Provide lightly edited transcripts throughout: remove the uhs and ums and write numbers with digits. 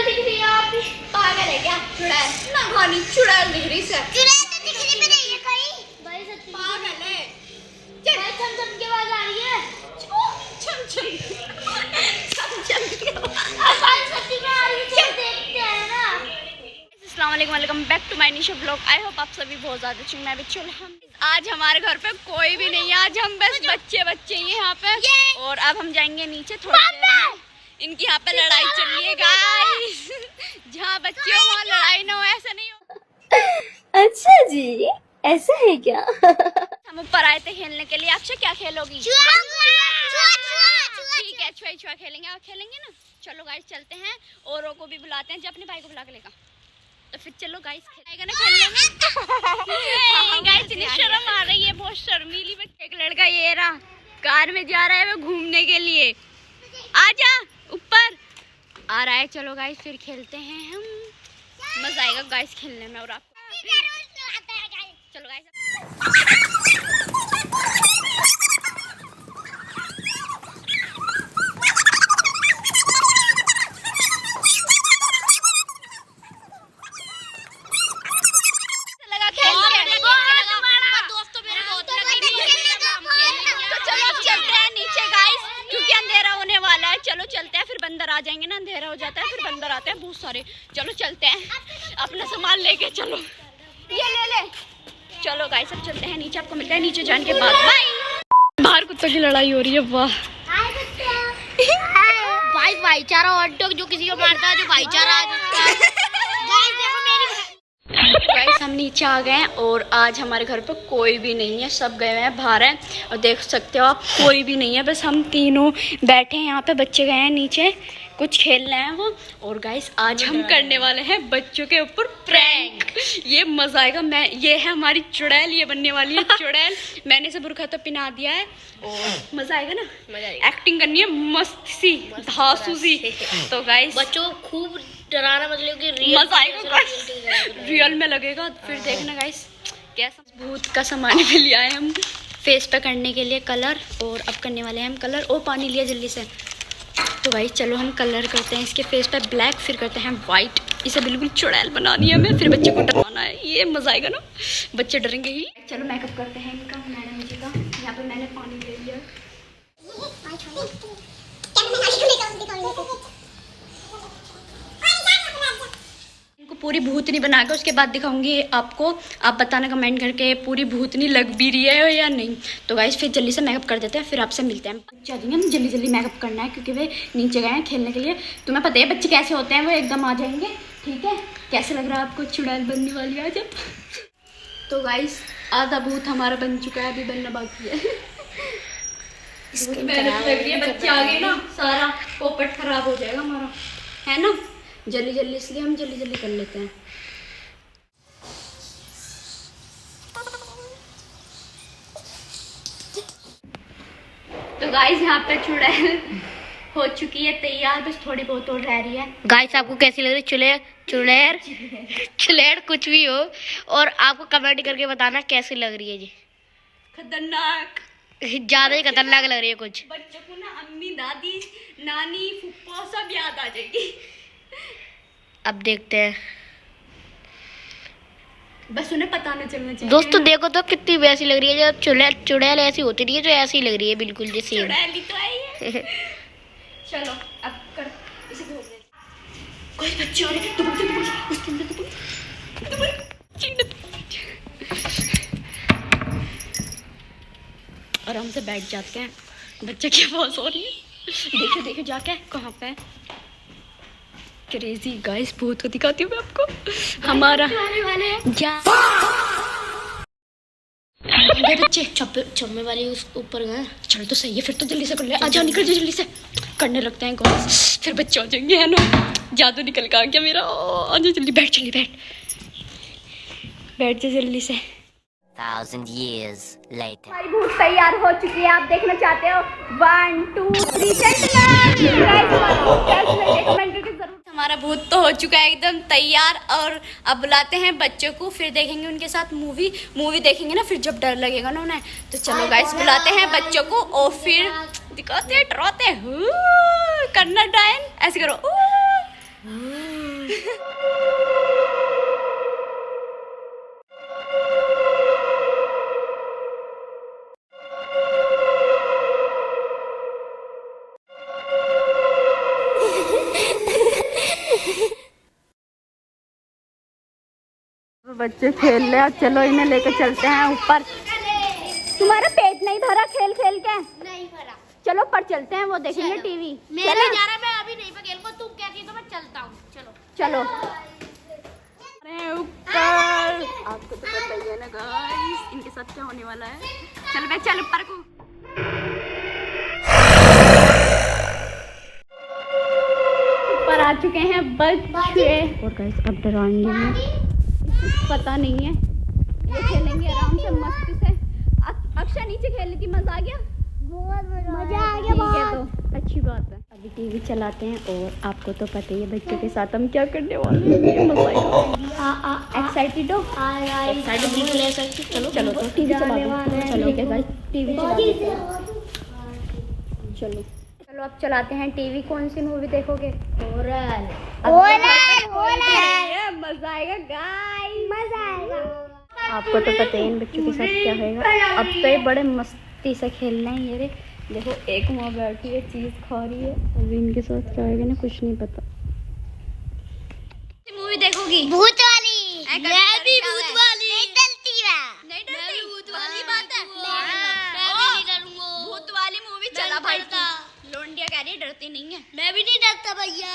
चुड़ैल दिख रही है, आप पागल है क्या? चुड़ैल ना खानी, चुड़ैल दिख रही है। चुड़ैल तो दिख रही भी नहीं है कहीं। भाई सच्ची पागल है। चल छम छम की आवाज आ रही है। छम छम छम छम की आवाज सच्ची में आ रही है, चल देखते हैं ना। अस्सलाम वालेकुम, welcome back to my new blog. I hope आप सभी बहुत ज़्यादा अच्छे हैं। मैं भी चल हम आज हमारे घर पे कोई भी नहीं है, आज हम बस बच्चे ही यहाँ पे। और अब हम जाएंगे नीचे थोड़ी देर में। इनकी यहाँ पे लड़ाई चल रही है गाइस। जहाँ बच्चे हो वहाँ लड़ाई ना हो, ऐसा नहीं हो। अच्छा जी, ऐसा है क्या? हम ऊपर आए थे खेलने के लिए। आपसे क्या खेलोगी? ठीक है, छुआ छुआ खेलेंगे। आप खेलेंगे ना? चलो गाइस चलते हैं। औरों को भी बुलाते हैं, जो अपने भाई को बुला के लेगा। तो फिर चलो गाइस खेलेंगे ना, खेलने में। गाइस इतनी शर्म आ रही है, बहुत शर्मीली बच्चे। एक लड़का ये रहा कार में जा रहा है वो घूमने के लिए। आजा ऊपर आ रहा है। चलो गाइस फिर खेलते हैं हम। मजा आएगा गाइस खेलने में। और आपको चलो गाइस चलो चलते हैं, फिर बंदर आ जाएंगे ना, अंधेरा हो जाता है, फिर बंदर आते हैं बहुत सारे। चलो चलते हैं, अपना सामान लेके चलो। ये ले चलो गाइस अब चलते हैं नीचे। आपको मिलता है नीचे जाने के बाद। बाय। बाहर कुत्तों की लड़ाई हो रही है। वाह भाई भाईचारा हॉट डॉग जो किसी को मारता है, जो भाईचारा गाइस हम नीचे आ गए हैं और आज हमारे घर पे कोई भी नहीं है, सब गए हुए हैं बाहर हैं। और देख सकते हो आप कोई भी नहीं है, बस हम तीनों बैठे हैं यहाँ पे। बच्चे गए हैं नीचे कुछ खेल रहे हैं वो। और गाइस आज हम करने वाले हैं बच्चों के ऊपर प्रैंक। ये मजा आएगा। ये है हमारी चुड़ैल, ये बनने वाली है चुड़ैल। मैंने इसे बुरखा तो पिना दिया है और मजा आएगा ना। मजा आएगा। एक्टिंग करनी है मस्त सी धांसू सी। तो गाइस बच्चों को खूब डराना, मतलब कि मजा आएगा, रियल में लगेगा। फिर देखना गाइस कैसा भूत का सामान भी लिया है हम फेस पे करने के लिए कलर। और अब करने वाले हैं हम कलर। और पानी लिया जल्दी से। तो गाइस चलो हम कलर करते हैं इसके फेस पे ब्लैक, फिर करते हैं वाइट। इसे बिल्कुल चुड़ैल बनानी है हमें, फिर बच्चे को डराना है। ये मजा आएगा ना, बच्चे डरेंगे ही। चलो मेकअप करते हैं इनका, मैडम जी का। यहाँ पे मैंने पानी ले लिया। इनको पूरी भूतनी बना के उसके बाद दिखाऊंगी आपको। आप बताना कमेंट करके पूरी भूतनी लग भी रही है या नहीं। तो गाइस फिर जल्दी से मेकअप कर देते हैं, फिर आपसे मिलते हैं। चलेंगे हम, जल्दी जल्दी मेकअप करना है क्योंकि वे नीचे गए हैं खेलने के लिए। तुम्हें पता है बच्चे कैसे होते हैं, वो एकदम आ जाएंगे। ठीक है, कैसे लग रहा है आपको चुड़ैल बनने वाली आज? तो गाइस आधा भूत हमारा बन चुका है, अभी बनना बाकी है। मेहनत लग रही है, बच्चे आ गए ना, सारा पोपट खराब हो जाएगा हमारा, है ना। जल्दी जल्दी, इसलिए हम जल्दी जल्दी कर लेते हैं। तो गाइस यहाँ पे चुड़ैल हो चुकी है तैयार, बस थोड़ी बहुत और रह रही है। गाइस आपको कैसी लग रही है चुड़ैल कुछ भी हो, और आपको कमेंट करके बताना कैसी लग रही है जी। खतरनाक, ज्यादा ही खतरनाक लग रही है कुछ। बच्चों को ना अम्मी दादी नानी फुप्पो सब याद आ जाएगी। अब देखते हैं, बस उन्हें पता न चलना चाहिए। दोस्तों देखो तो कितनी वैसी लग रही है, जब चुड़ैल ऐसी होती नहीं है, जो ऐसी लग रही है बिल्कुल जैसे। चुड़ैल ही तो आई है। चलो अब कर इसे धो दे। कोई बच्चे आ रहे हैं, तो उसके अंदर आराम से बैठ जाते हैं। बच्चे की आवाज हो रही है, देखो देखो जाके कहाँ पे। क्रेजी गाइस, भूत को दिखाती हूँ मैं आपको। हमारा बच्चे चम्मे वाली उस ऊपर गए। चलो तो सही है, फिर तो जल्दी से कर ले। आजा निकल जा जल्दी से, करने लगते हैं गाइस, फिर बच्चे आ जाएंगे, है ना। जादू निकल का आ गया मेरा। आजा जल्दी बैठ, जल्दी बैठ जा जल्दी से। 1000 years later. हमारी भूत तैयार हो चुकी है। आप देखना चाहते हो 1 2 3 हमारा भूत तो हो चुका है एकदम तैयार। और अब बुलाते हैं बच्चों को, फिर देखेंगे उनके साथ मूवी देखेंगे ना, फिर जब डर लगेगा ना उन्हें। तो चलो गाइस बुलाते हैं बच्चों को और फिर दिखाते हैं, डराते हैं। करना डायन ऐसे करो। बच्चे खेल रहे हैं, चलो इन्हें लेके चलते हैं ऊपर। तुम्हारा पेट नहीं भरा खेल खेल के? नहीं भरा। चलो ऊपर चलते हैं, वो देखेंगे टीवी। मैं नहीं जा रहा, मैं अभी नहीं खेल को, तुम कहती हो तो मैं चलता हूँ। चलो चलो अरे ऊपर, आपको तो पता ही है ना गाइस इनके साथ क्या होने वाला है। चल बे चल ऊपर को। ऊपर आ चुके हैं बच्चे और गाइस अब डराएंगे नहीं, पता नहीं है, ये खेलेंगे आराम से मस्ती से। अक्षय नीचे खेलने की मजा आ गया? बहुत मजा आ गया। ठीक है तो अच्छी बात है। अभी टीवी चलाते हैं और आपको तो पता ही है बच्चों के साथ हम क्या करने वाले हैं। मजा आएगा। एक्साइटेड हो? एक्साइटेड बिल्कुल एक्साइटेड। चलो चलो तो टीवी चलाते हैं। चलो ठीक है गाइस टीवी चलाते हैं। चलो चलो अब चलाते हैं टीवी। कौन सी मूवी देखोगे? हॉरर। मजा आएगा गाइस, मजा आएगा। आपको तो पता ही है इन बच्चों के साथ क्या होगा। अब तो ये बड़े मस्ती से खेलना है। ये देखो एक वहाँ बैठी है चीज खा रही है, अभी इनके साथ क्या होगा ना कुछ नहीं पता। मूवी देखोगी? भूत वाली। मैं भी भूत वाली। नहीं डरती मैं। नहीं डरती? भूत वाली बात है। मैं भी नहीं डरूंगा। भूत वाली मूवी चला भाई। लोंडिया कह रही है डरती नहीं है। मैं भी नहीं डरता भैया।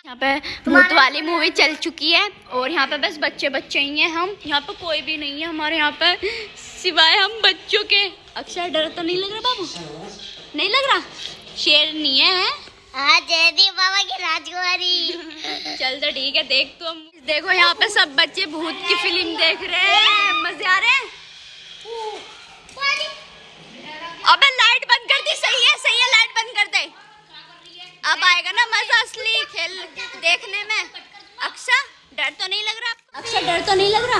यहाँ पे भूत वाली मूवी चल चुकी है और यहाँ पे बस बच्चे बच्चे ही हैं हम। यहाँ पे कोई भी नहीं है हमारे यहाँ पे सिवाय हम बच्चों के। अक्षर डर तो नहीं लग रहा बाबू? नहीं लग रहा? शेर नहीं है? हाँ जयदेव बाबा की राजकुमारी। चल तो ठीक है देख तो। हम देखो यहाँ पे सब बच्चे भूत की फिल्म देख रहे हैं, मजे आ रहे हैं। अबे लाइट बंद कर दी। सही है लाइट बंद कर दे। अब आएगा ना मजा असली खेल देखने में। अक्षर डर तो नहीं लग रहा? अक्षर डर तो नहीं लग रहा?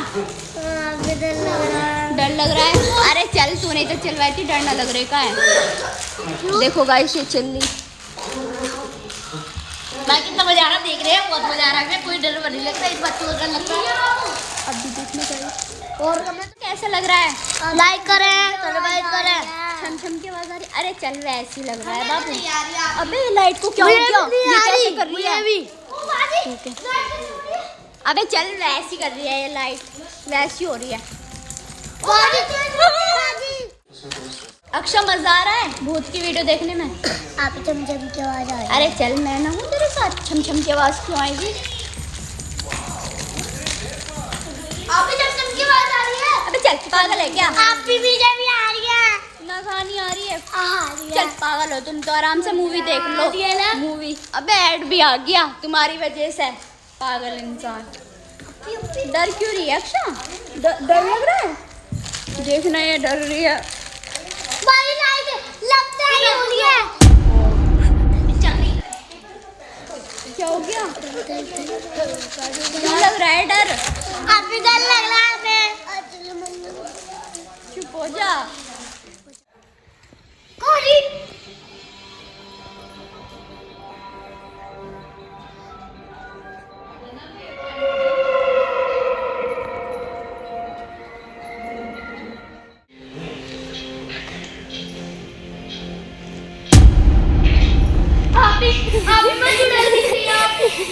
डर लग रहा है? अरे चल तू नहीं तो चलवाई थी, डर ना लग रहा है। देखो गाइस ये चल रही। मैं कितना मजा आ रहा देख रहे हैं, बहुत मजा आ रहा है। कोई डर नहीं लग रहा, इस बच्चों को डर लग रहा है। अब भी देखने चाहिए। और हमें तो कैसा लग रहा है? लाइक करें, सब्सक्राइब करें। छम छम की आवाज आ रही। अरे चल वैसी लग रहा है बाबू। अबे लाइट को क्या हो गया? ये कैसे कर रही है? ठीक है। अबे चल वैसी कर रही है ये लाइट, वैसी हो रही है। अक्षय मजा आ रहा है भूत की वीडियो देखने में? आप चमचम की आवाज आ रही है। अरे चल मैं ना हूँ तेरे साथ, छम छम की आवाज क्यों आएगी? आप चमचम की आवाज आ रही है। अबे चल पागल है क्या? आप भी भी आ रही है। ना कहानी आ रही है। आ रही है। चल पागल हो तुम तो, आराम से मूवी देख लो। मूवी अबे ऐड भी आ गया तुम्हारी वजह से, पागल इंसान। डर क्यों रही है अक्षय? डर लग रहा है? देखना ये डर रही है। भाई लाइट लगता है हो रही है। क्या हो गया? क्यों लग रहा है डर? आप भी डर लग रहा है हमें। चुप हो जा।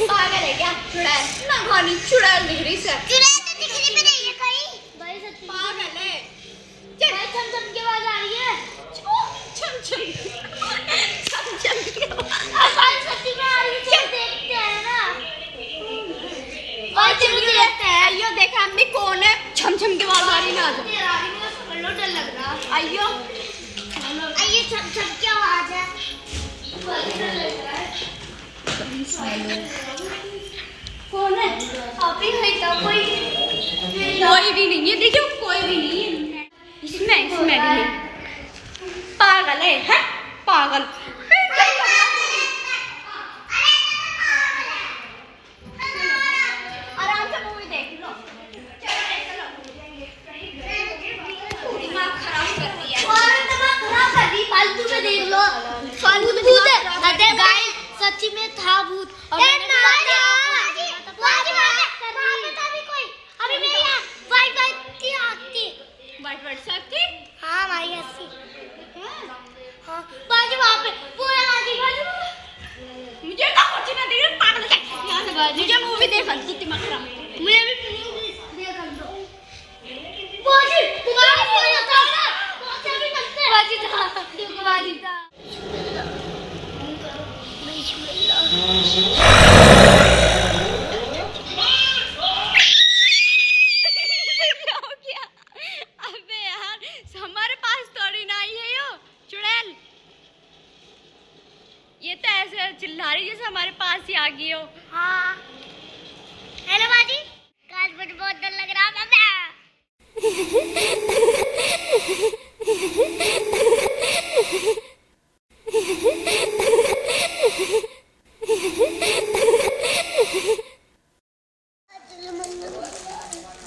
पागल है क्या? चुड़ैल ना खानी, चुड़ैल दिख रही है। चुड़ैल तो दिखने में नहीं है कहीं। भाई सच्ची पागल है। भाई चमचम की आवाज आ रही है। छम छम छम छम भाई सच्ची में आ रही है, चल देखते हैं ना। भाई चल देखते हैं। आइयो देखा हमने कौन है। छम छम की आवाज आ रही ना। डर लग रहा। आइयो आइए चमचम की आवाज है। कौन है? आप ही है तो कोई भी नहीं है। देखियो कोई भी नहीं है। इसमें भी नहीं। पागल है पागल। आराम से मूवी देख लो। दिमाग खराब कर रही है। और दिमाग खराब कर दी, फालतू में देख लो। फालतू में दिमाग खराब था भूत और मैंने भी वहाँ पे था भी कोई। अभी मेरे यहाँ वाइट की आती वाइट से आती। हाँ हमारी ऐसी। हाँ बाजू वहाँ पे पूरा आती बाजू। मुझे तो कुछ ना दिख रहा पागल है यहाँ से बाजू। मुझे मूवी देखा तू दिमाग खराब। मुझे भी देखा दो। बाजू तुम्हारा कोई होता है ना बाजू भी बनते हैं। बाजू था अबे यार हमारे पास थोड़ी ना आई है यो चुड़ैल। ये तो ऐसे चिल्ला रही जैसे हमारे पास ही आ गई हो। हाँ हेलो बाजी काज मुझे बहुत डर लग रहा है बाबा।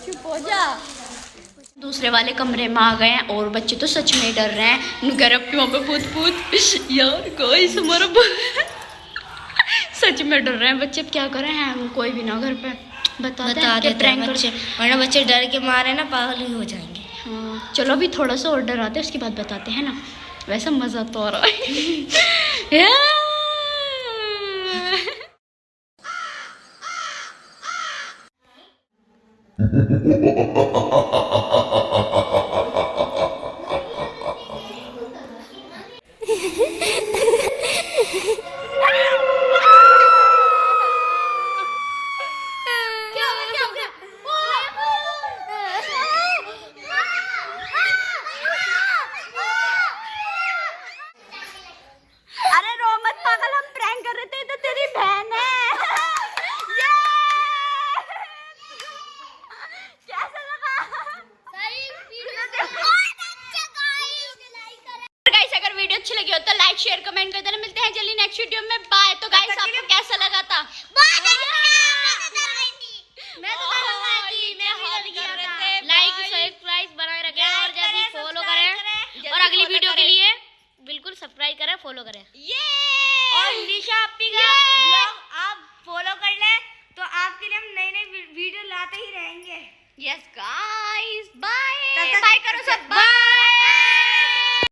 चुप हो जा। दूसरे वाले कमरे में आ गए हैं और बच्चे तो सच में डर रहे हैं। घर अब वहाँ पे भूत भूत यार गाइस हमारा सच में डर रहे हैं बच्चे। अब क्या करें हैं कोई भी ना घर पे बता देते हैं प्रैंक बच्चे वरना बच्चे डर के मारे ना पागल ही हो जाएंगे। हाँ चलो अभी थोड़ा सा और डर आते हैं उसके बाद बताते हैं ना। वैसा मजा तो आ रहा है। अरे रो मत पागल हम प्रैंक कर रहे थे तो तेरी बहन है। कैसा लगा? गाइस अगर वीडियो अच्छी लगी हो तो लाइक शेयर कमेंट कर देना। मिलते हैं जल्दी नेक्स्ट वीडियो में। बाय। तो गाइस आपको कैसा लगा था? लाइक सब्सक्राइब बनाए रखें और जैसे फॉलो करें और अगली वीडियो के लिए बिल्कुल सब्सक्राइब करें फॉलो करें। और निशा अपी का ब्लॉग आप फॉलो कर ले तो आपके लिए हम नई नई वीडियो लाते ही रहेंगे। Yes guys bye. बाय करो सब। बाय।